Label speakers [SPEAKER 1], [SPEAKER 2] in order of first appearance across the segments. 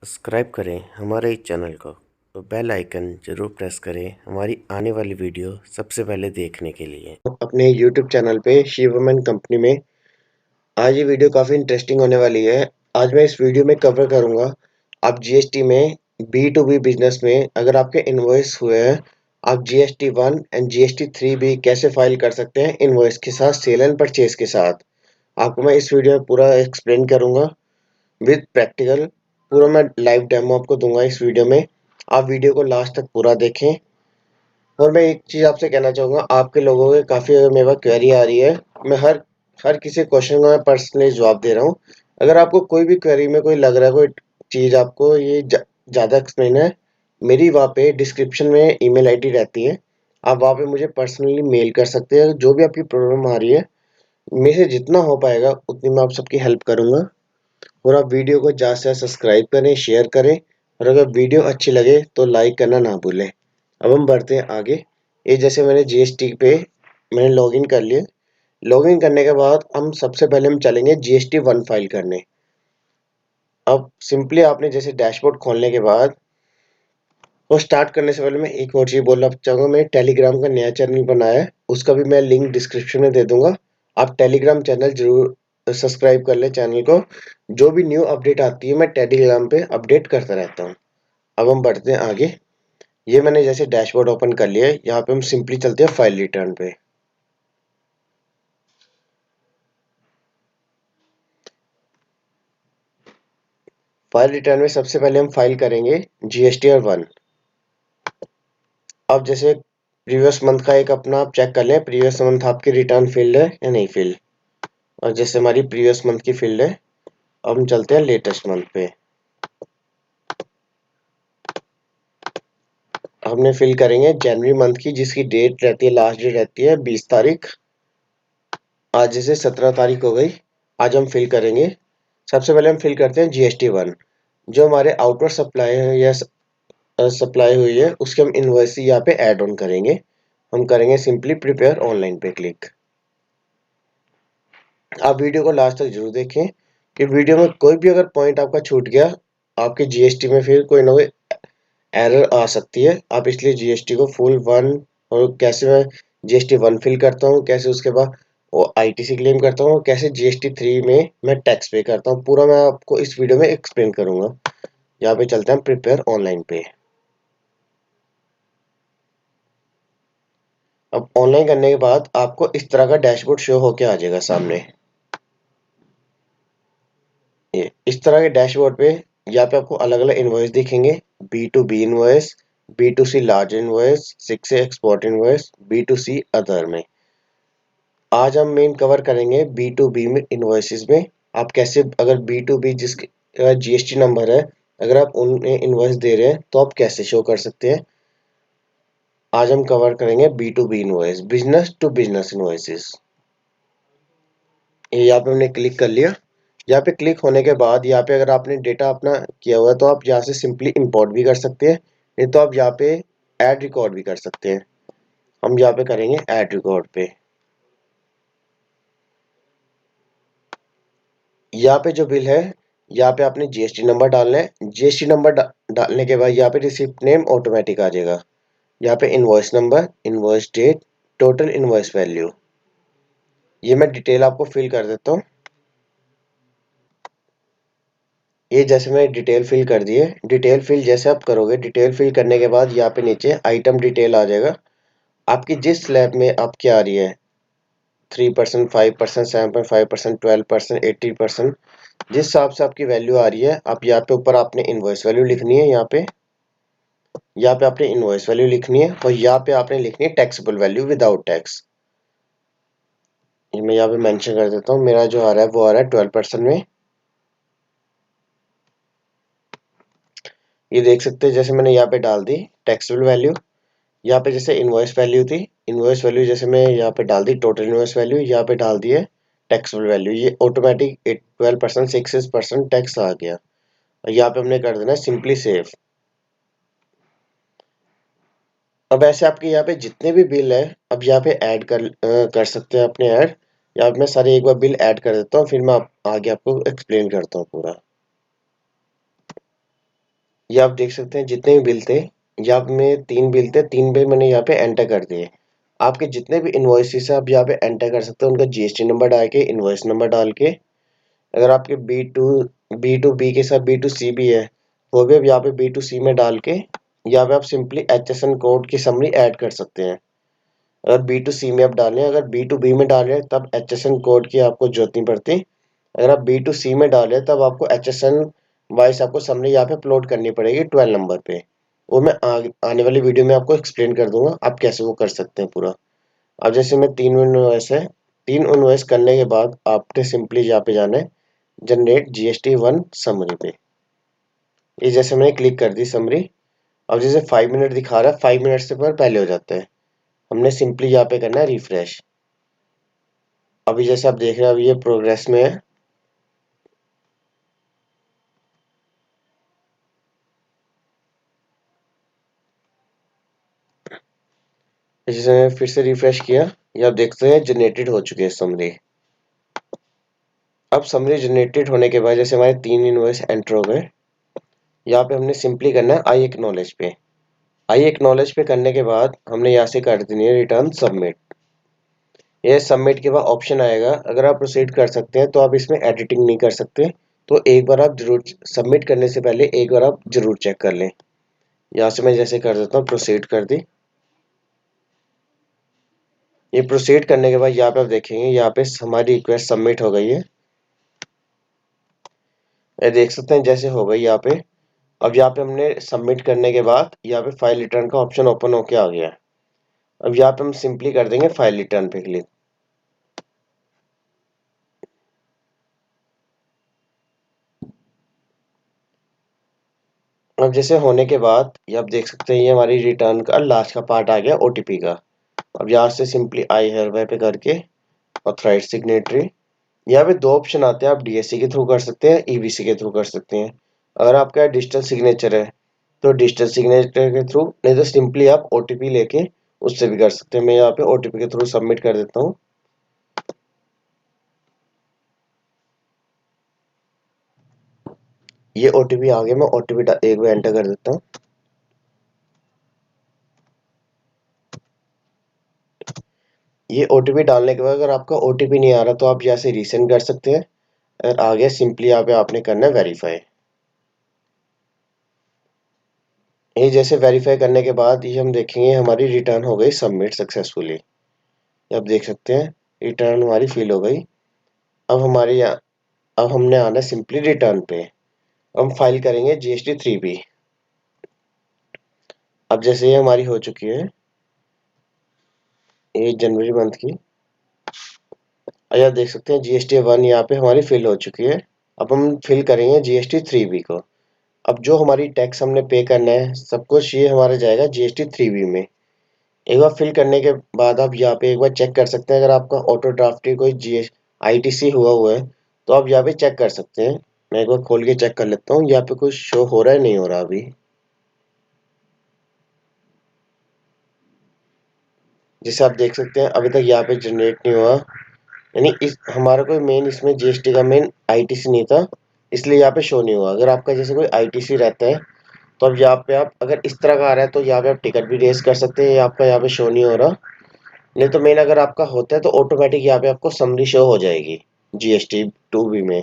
[SPEAKER 1] Subscribe करें हमारे इस चैनल को तो बेल आइकन ज़रूर प्रेस करें हमारी आने वाली वीडियो सबसे पहले देखने के लिए।
[SPEAKER 2] अपने YouTube चैनल पे शिवम एंड कंपनी में आज ये वीडियो काफ़ी इंटरेस्टिंग होने वाली है। आज मैं इस वीडियो में कवर करूंगा आप जीएसटी में B2B बिजनेस में अगर आपके इनवॉइस हुए हैं, आप GST 1 एंड GST 3 भी कैसे फाइल कर सकते हैं इनवॉइस के साथ, सेल एंड परचेज के साथ। आपको मैं इस वीडियो में पूरा एक्सप्लेन करूंगा विद प्रैक्टिकल। पूरा मैं लाइव डेमो आपको दूंगा इस वीडियो में। आप वीडियो को लास्ट तक पूरा देखें। और मैं एक चीज़ आपसे कहना चाहूँगा, आपके लोगों के काफ़ी मेरे पास क्वेरी आ रही है। मैं हर हर किसी क्वेश्चन का मैं पर्सनली जवाब दे रहा हूँ। अगर आपको कोई भी क्वेरी में कोई लग रहा है, कोई चीज़ आपको ये ज़्यादा एक्सप्लेन है, मेरी वहाँ पे डिस्क्रिप्शन में ईमेल आईडी रहती है। आप वहाँ पे मुझे पर्सनली मेल कर सकते हैं। जो भी आपकी प्रॉब्लम आ रही है, मेरे से जितना हो पाएगा उतनी मैं आप सबकी हेल्प करूँगा। और आप वीडियो को ज़्यादा से ज़्यादा सब्सक्राइब करें, शेयर करें, और अगर वीडियो अच्छी लगे तो लाइक करना ना भूलें। अब हम बढ़ते हैं आगे। ये जैसे मैंने जीएसटी पे मैंने लॉगिन कर लिया। लॉगिन करने के बाद हम सबसे पहले हम चलेंगे GST 1 फाइल करने। अब सिंपली आपने जैसे डैशबोर्ड खोलने के बाद और स्टार्ट करने से पहले मैं एक और चीज़ बोलना चाहूँगा। मैं टेलीग्राम का नया चैनल बनाया है, उसका भी मैं लिंक डिस्क्रिप्शन में दे दूंगा। आप टेलीग्राम चैनल जरूर सब्सक्राइब कर लें चैनल को। जो भी न्यू अपडेट आती है मैं टेलीग्राम पे अपडेट करता रहता हूँ। अब हम बढ़ते हैं आगे। ये मैंने जैसे डैशबोर्ड ओपन कर लिया है, यहाँ पे हम सिंपली चलते हैं फाइल रिटर्न पे। फाइल रिटर्न में सबसे पहले हम फाइल करेंगे GST 1। अब जैसे प्रीवियस मंथ का एक अपना आप चेक कर लें, प्रीवियस मंथ आपकी रिटर्न फील्ड है या नहीं फील्ड। और जैसे हमारी प्रीवियस मंथ की फील्ड है, अब हम चलते हैं लेटेस्ट मंथ पे। हमने फिल करेंगे जनवरी मंथ की, जिसकी डेट रहती है, लास्ट डेट रहती है 20 तारीख। आज जैसे 17 तारीख हो गई। आज हम फिल करेंगे। सबसे पहले हम फिल करते हैं GST 1। जो हमारे आउटवर्ड सप्लाई है या सप्लाई हुई है, उसके हम इनवॉइस यहाँ पे ऐड ऑन करेंगे। हम करेंगे सिंपली प्रिपेयर ऑनलाइन पे क्लिक। आप वीडियो को लास्ट तक जरूर देखें कि वीडियो में कोई भी अगर पॉइंट आपका छूट गया, आपके जीएसटी में फिर कोई ना कोई एरर आ सकती है। आप इसलिए जीएसटी को फुल वन, और कैसे मैं GST 1 फिल करता हूँ, कैसे उसके बाद वो आईटीसी क्लेम करता हूँ, कैसे GST 3 में मैं टैक्स पे करता हूँ, पूरा मैं आपको इस वीडियो में एक्सप्लेन करूंगा। यहाँ पे चलते हैं प्रिपेयर ऑनलाइन पे। अब ऑनलाइन करने के बाद आपको इस तरह का डैशबोर्ड शो होके आ जाएगा सामने। ये इस तरह के डैशबोर्ड पे यहाँ पे आपको अलग अलग इनवॉइस दिखेंगे। B2B invoice, B2C large invoice, 6 export invoice, B2C other में। आज हम मेन कवर करेंगे B2B में इनवॉइसेस में। आप कैसे, अगर B2B जिसके जीएसटी नंबर है, अगर आप उन्हें इनवॉइस दे रहे हैं तो आप कैसे शो कर सकते हैं। आज हम कवर करेंगे B2B invoice, business to business invoices. ये यहाँ पे हमने क्लिक कर लिया। यहाँ पे क्लिक होने के बाद यहाँ पे अगर आपने डेटा अपना किया हुआ है तो आप यहाँ से सिंपली इंपोर्ट भी कर सकते हैं, नहीं तो आप यहाँ पे ऐड रिकॉर्ड भी कर सकते हैं। हम यहाँ पे करेंगे ऐड रिकॉर्ड पे। यहाँ पे जो बिल है, यहाँ पे आपने जीएसटी नंबर डालना है। जीएसटी नंबर डालने के बाद यहाँ पे रिसिप्ट नेम ऑटोमेटिक आ जाएगा। यहाँ पे invoice number, invoice date, total invoice value, ये मैं डिटेल आपको फिल कर देता हूँ। ये जैसे मैं डिटेल फिल कर दिए। डिटेल फिल जैसे आप करोगे, डिटेल फिल करने के बाद यहाँ पे नीचे आइटम डिटेल आ जाएगा। आपकी जिस स्लैब में आपकी आ रही है 3%, 5%, 7.5%, 12%, 80%, जिस हिसाब से आपकी वैल्यू आ रही है, आप यहाँ पे ऊपर आपने इनवॉइस वैल्यू लिखनी है। यहाँ पे आपने इनवॉइस वैल्यू लिखनी है, और यहाँ पे आपने लिखनी है टैक्सेबल वैल्यू विदाउट टैक्स। ये मैं यहाँ पे मेंशन कर देता हूँ। मेरा जो आ रहा है वो आ रहा है 12% में। ये देख सकते हैं, जैसे मैंने यहाँ पे डाल दी टैक्सेबल वैल्यू। यहाँ पे जैसे इनवॉइस वैल्यू थी, इनवॉइस वैल्यू जैसे मैं यहाँ पे डाल दी टोटल इनवॉइस वैल्यू, यहाँ पे डाल दी है टैक्सेबल वैल्यू। ये ऑटोमेटिक 12%, 6% टैक्स आ गया। और यहाँ पे हमने कर देना है सिंपली सेव। अब ऐसे आपके यहाँ पे जितने भी बिल है, अब यहाँ पे ऐड कर सकते हैं अपने ऐड। यहाँ पे मैं सारे एक बार बिल ऐड कर देता हूँ, फिर मैं आगे आपको एक्सप्लेन करता हूँ पूरा। ये आप देख सकते हैं जितने भी बिल थे, यहाँ पे में 3 बिल थे, 3 बिल मैंने यहाँ पे एंटर कर दिए। आपके जितने भी इनवॉइसेस हैं आप यहाँ पे एंटर कर सकते हैं, उनका जीएसटी नंबर डाल के, इनवॉइस नंबर डाल के। अगर आपके बी टू बी के साथ बी टू सी भी है, वो भी आप यहाँ पे बी टू सी में डाल के यहाँ पे आप सिंपली HSN कोड की समरी ऐड कर सकते हैं। अगर बी टू सी में आप डालें, अगर बी टू बी में डाल रहे हैं तब HSN कोड की आपको जरूरत नहीं पड़ती। अगर आप बी टू सी में डालें तब आपको HSN वाइस आपको समरी यहाँ पे अपलोड करनी पड़ेगी 12 नंबर पे। वो मैं आने वाली वीडियो में आपको एक्सप्लेन कर दूंगा आप कैसे वो कर सकते हैं पूरा। अब जैसे मैं 3 इनवॉइस है, 3 इनवॉइस करने के बाद आपने सिंपली यहाँ पे जाना है जनरेट GST1 समरी पे। ये जैसे मैंने क्लिक कर दी समरी। अब जैसे 5 मिनट दिखा रहा है, 5 मिनट से पर पहले हो जाता है। हमने सिंपली यहाँ पे करना है रिफ्रेश। अभी जैसे आप देख रहे हैं अभी ये प्रोग्रेस में है। जैसे मैंने फिर से रिफ्रेश किया, ये आप देखते हैं जनरेटेड हो चुके हैं समरी। अब समरी जनरेटेड होने के बाद जैसे हमारे 3 इनवॉइस एंटर हो गए, यहाँ पे हमने सिंपली करना है आई एक्नॉलेज पे। आई एक्नॉलेज पे करने के बाद हमने यहाँ से कर देनी है रिटर्न सबमिट। ये सबमिट के बाद ऑप्शन आएगा, अगर आप प्रोसीड कर सकते हैं तो आप इसमें एडिटिंग नहीं कर सकते, तो एक बार आप जरूर सबमिट करने से पहले एक बार आप जरूर चेक कर लें। यहाँ से मैं जैसे कर देता हूँ प्रोसीड कर दी। ये प्रोसीड करने के बाद यहाँ पे आप देखेंगे यहाँ पे हमारी रिक्वेस्ट सबमिट हो गई है। ये देख सकते हैं जैसे हो गई यहाँ पे। अब यहाँ पे हमने सबमिट करने के बाद यहाँ पे फाइल रिटर्न का ऑप्शन ओपन होके आ गया है। अब यहाँ पे हम सिंपली कर देंगे फाइल रिटर्न पे क्लिक। अब जैसे होने के बाद ये आप देख सकते हैं ये हमारी रिटर्न का लास्ट का पार्ट आ गया ओटीपी का। अब यहाँ से सिंपली आई हेयर पे करके ऑथराइज सिग्नेटरी, यहाँ पे 2 ऑप्शन आते हैं, आप डीएससी के थ्रू कर सकते हैं, ईवीसी के थ्रू कर सकते हैं। अगर आपका डिजिटल सिग्नेचर है तो डिजिटल सिग्नेचर के थ्रू, नहीं तो सिंपली आप ओटीपी लेके उससे भी कर सकते हैं। मैं यहाँ पे ओटीपी के थ्रू सबमिट कर देता हूँ। ये ओटीपी आ गया, मैं ओटीपी एक बार एंटर कर देता हूँ। ये ओटीपी डालने के बाद अगर आपका ओटीपी नहीं आ रहा तो आप यहाँ से रीसेंड कर सकते हैं। अगर आ गया सिंपली यहाँ पे आपने करना है वेरीफाई। ये जैसे वेरीफाई करने के बाद ये हम देखेंगे हमारी रिटर्न हो गई सबमिट सक्सेसफुली। आप देख सकते हैं रिटर्न हमारी फिल हो गई। अब हमारे यहाँ, अब हमने आना सिंपली रिटर्न पे। हम फाइल करेंगे GST3B। अब जैसे ये हमारी हो चुकी है ये जनवरी मंथ की, और यहाँ देख सकते हैं GST1 यहाँ पे हमारी फिल हो चुकी है। अब हम फिल करेंगे GST3B को। अब जो हमारी टैक्स हमने पे करना है सब कुछ ये हमारा जाएगा GST3B में। एक बार फिल करने के बाद आप यहाँ पे एक बार चेक कर सकते हैं, अगर आपका ऑटो ड्राफ्ट की कोई ITC हुआ है तो आप यहाँ पे चेक कर सकते हैं। मैं एक बार खोल के चेक कर लेता हूँ यहाँ पे कुछ शो हो रहा है नहीं हो रहा अभी। जैसे आप देख सकते हैं अभी तक यहाँ पे जनरेट नहीं हुआ, यानी इस हमारा कोई मेन इसमें जीएसटी का मेन आईटीसी नहीं था, इसलिए यहाँ पे शो नहीं हुआ। अगर आपका जैसे कोई आईटीसी रहता है तो अब यहाँ पे आप अगर इस तरह का आ रहा है तो यहाँ पे आप टिकट भी रेज कर सकते हैं, ये आपका यहाँ पे शो नहीं हो रहा। नहीं तो मेन अगर आपका होता है तो ऑटोमेटिक यहाँ पे आपको समरी शो हो जाएगी GST2B में।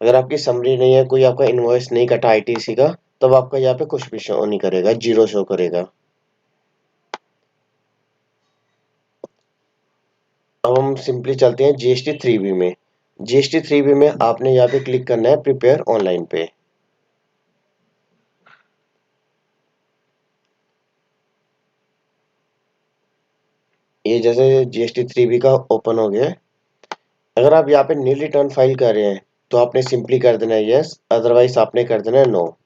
[SPEAKER 2] अगर आपकी समरी नहीं है, कोई आपका इनवॉइस नहीं कटा आईटीसी का, तब आपका यहाँ पे कुछ भी शो नहीं करेगा, जीरो शो करेगा। अब हम सिंपली चलते हैं GST3B में। GST3B में आपने यहाँ पे क्लिक करना है प्रिपेयर ऑनलाइन पे। ये जैसे GST3B का ओपन हो गया है। अगर आप यहाँ पे नील रिटर्न फाइल कर रहे हैं तो आपने सिंपली कर देना है यस, अदरवाइज आपने कर देना है नो।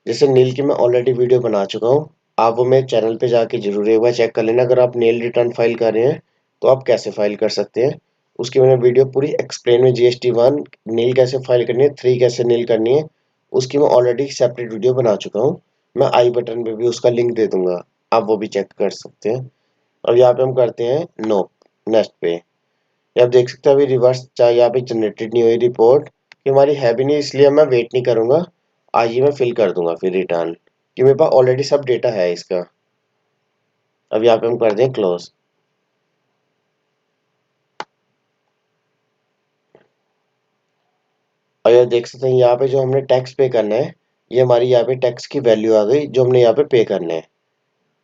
[SPEAKER 2] जैसे नील की मैं ऑलरेडी वीडियो बना चुका हूँ, आप वो मेरे चैनल पे जाके जरूर एक बार चेक कर लेना। अगर आप नील रिटर्न फाइल कर रहे हैं तो आप कैसे फाइल कर सकते हैं, उसकी मैंने वीडियो पूरी एक्सप्लेन में GST1 नील कैसे फाइल करनी है, 3 कैसे नील करनी है, उसकी मैं ऑलरेडी सेपरेट वीडियो बना चुका हूँ। मैं आई बटन पे भी उसका लिंक दे दूंगा, आप वो भी चेक कर सकते हैं। अब यहाँ पे हम करते हैं नो, नेक्स्ट पे। ये आप देख सकते हैं अभी रिवर्स चाहे यहाँ पे जनरेटेड नहीं हुई रिपोर्ट, कि हमारी है भी नहीं, इसलिए मैं वेट नहीं करूंगा, आज ही मैं फिल कर दूंगा फिर रिटर्न, कि मेरे पास ऑलरेडी सब डेटा है इसका। अब यहाँ पे हम कर दें क्लोज। और ये देख सकते हैं यहाँ पे जो हमने टैक्स पे करना है, ये हमारी यहाँ पे टैक्स की वैल्यू आ गई जो हमने यहाँ पे पे करना है।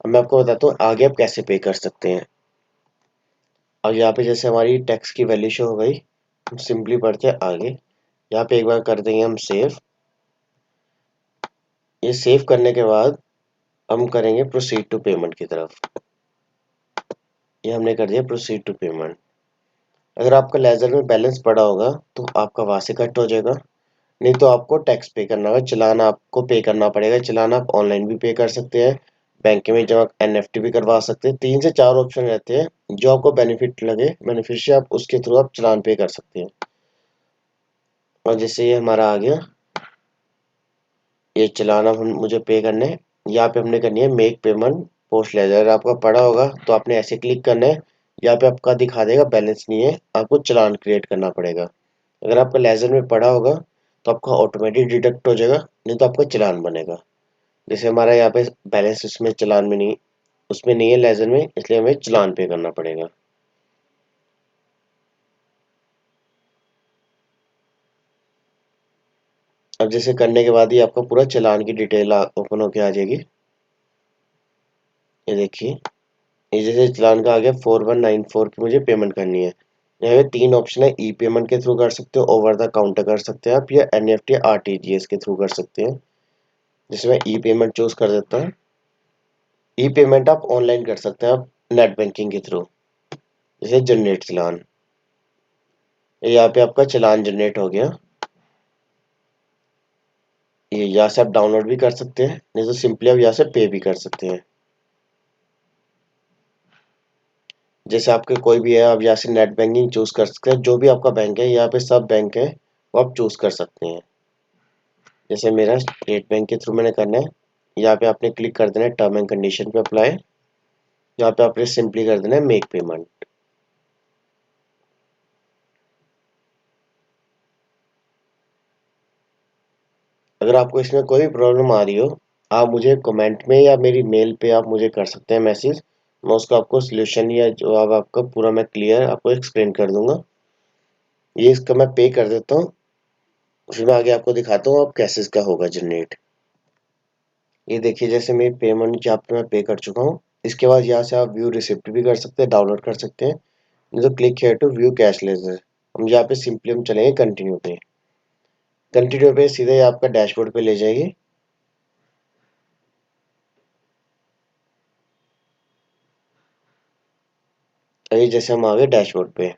[SPEAKER 2] अब मैं आपको बताता हूँ आगे आप कैसे पे कर सकते हैं। अब यहाँ पे जैसे हमारी टैक्स की वैल्यू शो हो गई, हम सिंपली बढ़ते हैं आगे। यहाँ पे एक बार कर देंगे हम सेव। ये सेव करने के बाद हम करेंगे प्रोसीड टू पेमेंट की तरफ। ये हमने कर दिया प्रोसीड टू पेमेंट। अगर आपका लेजर में बैलेंस पड़ा होगा तो आपका वहां से कट हो जाएगा, नहीं तो आपको टैक्स पे करना होगा, चालान आपको पे करना पड़ेगा। चालान आप ऑनलाइन भी पे कर सकते हैं, बैंक में जमा एनएफटी भी करवा सकते हैं। 3 से 4 ऑप्शन रहते हैं, जो आपको बेनिफिट लगे बेनिफिशियरी आप उसके थ्रू आप चालान पे कर सकते हैं। और जैसे ये हमारा आ गया, ये चालान अब हम मुझे पे करने हैं। यहाँ पे हमने करनी है मेक पेमेंट पोस्ट लेजर। अगर आपका पड़ा होगा तो आपने ऐसे क्लिक करना है, यहाँ पे आपका दिखा देगा बैलेंस नहीं है, आपको चालान क्रिएट करना पड़ेगा। अगर आपका लेजर में पड़ा होगा तो आपका ऑटोमेटिक डिडक्ट हो जाएगा, नहीं तो आपका चालान बनेगा। जैसे हमारा यहाँ पे बैलेंस उसमें चालान में नहीं, उसमें नहीं है लेजर में, इसलिए हमें चालान पे करना पड़ेगा। अब जैसे करने के बाद ही आपका पूरा चालान की डिटेल ओपन होके आ जाएगी। ये देखिए, ये जैसे चालान का आ गया 4194 की मुझे पेमेंट करनी है। यहाँ पे 3 ऑप्शन है, ई पेमेंट के थ्रू कर सकते हो, ओवर द काउंटर कर सकते हैं आप, या एनईएफटी आरटीजीएस के थ्रू कर सकते हैं। जिसमें ई पेमेंट चूज कर देता हूँ। ई पेमेंट आप ऑनलाइन कर सकते हैं, आप नेट बैंकिंग के थ्रू। जैसे जनरेट चालान, यहाँ पे आपका चालान जनरेट हो गया। ये यहाँ से आप डाउनलोड भी कर सकते हैं, नहीं तो सिंपली आप यहाँ से पे भी कर सकते हैं। जैसे आपके कोई भी है, आप यहाँ से नेट बैंकिंग चूज कर सकते हैं। जो भी आपका बैंक है, यहाँ पे सब बैंक है, वो आप चूज कर सकते हैं। जैसे मेरा स्टेट बैंक के थ्रू मैंने करना है, यहाँ पे आपने क्लिक कर देना है टर्म एंड कंडीशन पे अप्लाई। यहाँ पे आपने सिंपली कर देना है मेक पेमेंट। अगर आपको इसमें कोई प्रॉब्लम आ रही हो, आप मुझे कमेंट में या मेरी मेल पे आप मुझे कर सकते हैं मैसेज। मैं उसका आपको सोल्यूशन या जवाब आपका पूरा मैं क्लियर आपको एक्सप्लेन कर दूंगा। ये इसका मैं पे कर देता हूँ, फिर मैं आगे आपको दिखाता हूँ अब कैसे इसका होगा जनरेट। ये देखिए, जैसे मेरी पेमेंट यहाँ पे मैं पे कर चुका हूँ। इसके बाद यहाँ से आप व्यू रिसिप्ट भी कर सकते हैं, डाउनलोड कर सकते हैं। नहीं तो click here to view cash ledger. हम यहाँ पे सिंपली हम चलेंगे कंटिन्यू पे। कंटिन्यू पे सीधे आपका डैशबोर्ड पे ले जाएगी। अभी जैसे हम आ गए डैशबोर्ड पे।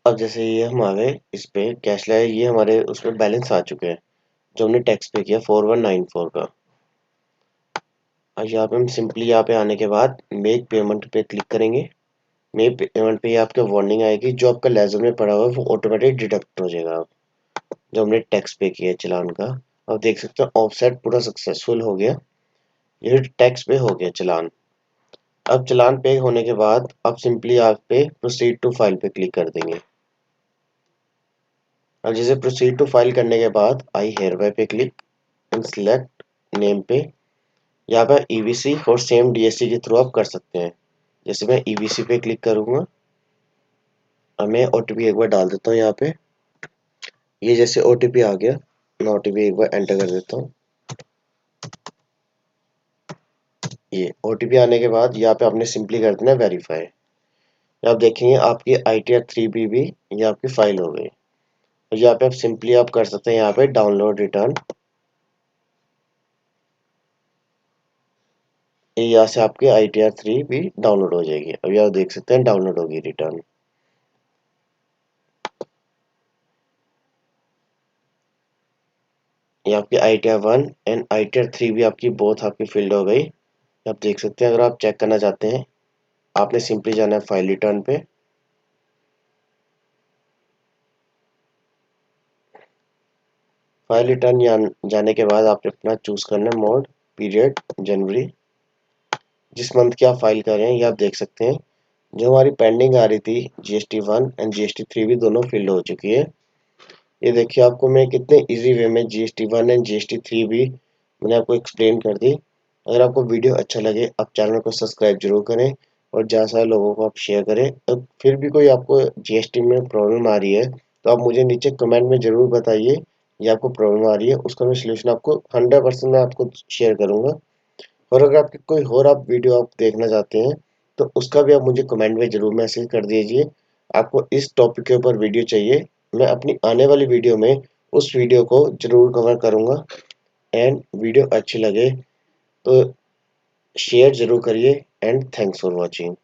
[SPEAKER 2] अब जैसे ये हम आ गए इस पे कैश लाए, ये हमारे उसमें बैलेंस आ चुके हैं जो हमने टैक्स पे किया 4194 का। और यहाँ पे हम सिंपली यहाँ पे आने के बाद मेक पेमेंट पे क्लिक करेंगे। मेक पेमेंट पे ये आपके वार्निंग आएगी, जो आपका लेजर में पड़ा हुआ है वो ऑटोमेटिक डिडक्ट हो जाएगा जो हमने टैक्स पे किया है चालान का। अब देख सकते हो ऑफसेट पूरा सक्सेसफुल हो गया, ये टैक्स पे हो गया चालान। अब चालान पे होने के बाद अब सिंपली आप पे प्रोसीड टू फाइल पे क्लिक कर देंगे। अब जैसे प्रोसीड टू फाइल करने के बाद आई हेयर बाय पे क्लिक एंड सिलेक्ट नेम पे। यहाँ पर ईवीसी और सेम डीएससी के थ्रू आप कर सकते हैं। जैसे मैं ईवीसी पे क्लिक करूंगा, अब मैं ओटीपी एक बार डाल देता हूँ यहाँ पे। ये जैसे ओटीपी आ गया, मैं ओटीपी एक बार एंटर कर देता हूँ। ये ओटीपी आने के बाद यहाँ पे आपने सिंपली कर देना वेरीफाई। आप देखेंगे आपकी ITR3BB ये आपकी फाइल हो गई। और यहाँ पे आप सिंपली आप कर सकते हैं यहाँ पे डाउनलोड रिटर्न। ये यहाँ से आपकी ITR3 भी डाउनलोड हो जाएगी। अब यहाँ देख सकते हैं डाउनलोड होगी रिटर्न। ये आपकी ITR1 एंड ITR3 भी आपकी बोथ आपकी फिल्ड हो गई। आप देख सकते हैं। अगर आप चेक करना चाहते हैं, आपने सिंपली जाना है फाइल रिटर्न पे। फाइल रिटर्न जाने के बाद आपने अपना चूज करना है मोड, पीरियड जनवरी। जिस मंथ की आप फाइल कर रहे हैं ये आप देख सकते हैं। जो हमारी पेंडिंग आ रही थी GST 1 एंड GST 3 भी दोनों फिल हो चुकी है। ये देखिए आपको मैं कितने इजी वे में GST 1 एंड GST 3 भी मैंने आपको एक्सप्लेन कर दी। अगर आपको वीडियो अच्छा लगे आप चैनल को सब्सक्राइब जरूर करें और ज़्यादा सारे लोगों को आप शेयर करें। अब फिर भी कोई आपको GST में प्रॉब्लम आ रही है तो आप मुझे नीचे कमेंट में ज़रूर बताइए ये आपको प्रॉब्लम आ रही है, उसका मैं सलूशन आपको 100% मैं आपको शेयर करूँगा। और अगर आपकी कोई और आप वीडियो आप देखना चाहते हैं तो उसका भी आप मुझे कमेंट में ज़रूर मैसेज कर दीजिए। आपको इस टॉपिक के ऊपर वीडियो चाहिए, मैं अपनी आने वाली वीडियो में उस वीडियो को ज़रूर कवर करूँगा। एंड वीडियो अच्छी लगे तो शेयर ज़रूर करिए एंड थैंक्स फॉर वॉचिंग।